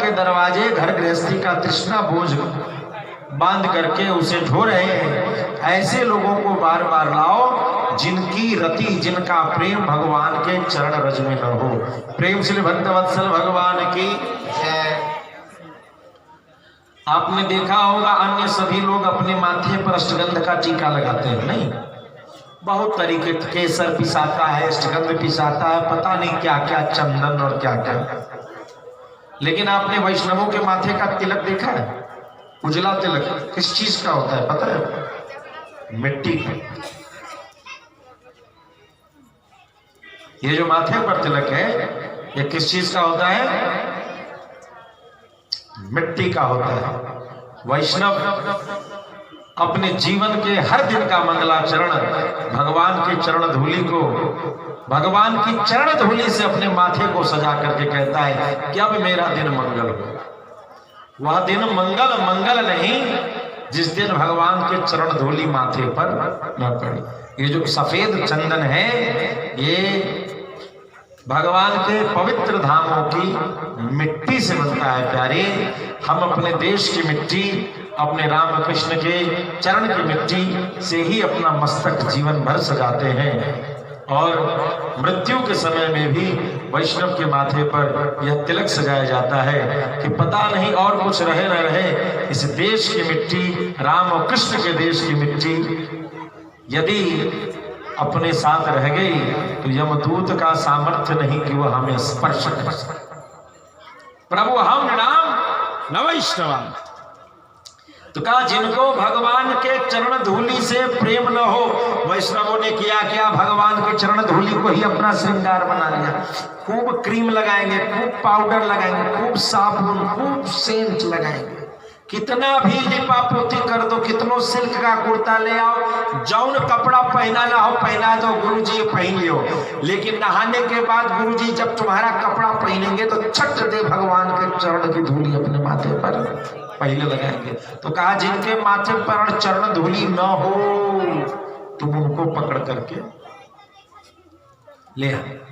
के दरवाजे घर गृहस्थी का तृष्णा बोझ बांध करके उसे ढो रहे हैं। ऐसे लोगों को बार बार लाओ जिनकी रति, जिनका प्रेम भगवान के चरण रज में न हो। प्रेम श्री भक्तवत्सल भगवान की है। आपने देखा होगा अन्य सभी लोग अपने माथे पर अष्टगंध का टीका लगाते हैं, नहीं? बहुत तरीके, केसर पिसाता है, अष्टगंध पिसाता है, पता नहीं क्या क्या, चंदन और क्या क्या। लेकिन आपने वैष्णवों के माथे का तिलक देखा है? उजला तिलक किस चीज का होता है पता है? मिट्टी का। ये जो माथे पर तिलक है ये किस चीज का होता है? मिट्टी का होता है। वैष्णव अपने जीवन के हर दिन का मंगलाचरण भगवान के चरण धूलि को, भगवान की चरण धूलि से अपने माथे को सजा करके कहता है कि अब मेरा दिन मंगल हो। वह दिन मंगल नहीं जिस दिन भगवान के चरण धूलि माथे पर न पड़े। ये जो सफेद चंदन है ये भगवान के पवित्र धामों की मिट्टी से बनता है प्यारे। हम अपने देश की मिट्टी, अपने राम कृष्ण के चरण की मिट्टी से ही अपना मस्तक जीवन भर सजाते हैं। और मृत्यु के समय में भी वैष्णव के माथे पर यह तिलक सजाया जाता है कि पता नहीं और कुछ रहे न रहे, इस देश की मिट्टी, राम और कृष्ण के देश की मिट्टी यदि अपने साथ रह गई तो यमदूत का सामर्थ्य नहीं कि वह हमें स्पर्श कर सके। प्रभु हम नाम न वैष्णवा। तो कहा जिनको भगवान के चरण धूलि से प्रेम न हो, वैष्णवों ने किया क्या? भगवान के चरण धूलि को ही अपना श्रृंगार बना लिया। खूब क्रीम लगाएंगे, खूब पाउडर लगाएंगे, खूब साबुन, खूब सेंट लगाएंगे, कितना भी लिपा पोती कर दो, कितनों सिल्क का कुर्ता ले आओ, जौन कपड़ा पहना ना हो पहना दो, गुरुजी पहन लियो। लेकिन नहाने के बाद गुरुजी जब तुम्हारा कपड़ा पहनेंगे तो छट दे भगवान के चरण की धूलि अपने माथे पर पहले लगाएंगे। तो कहा जिनके माथे पर चरण धूलि न हो तुम उनको पकड़ करके ले आओ।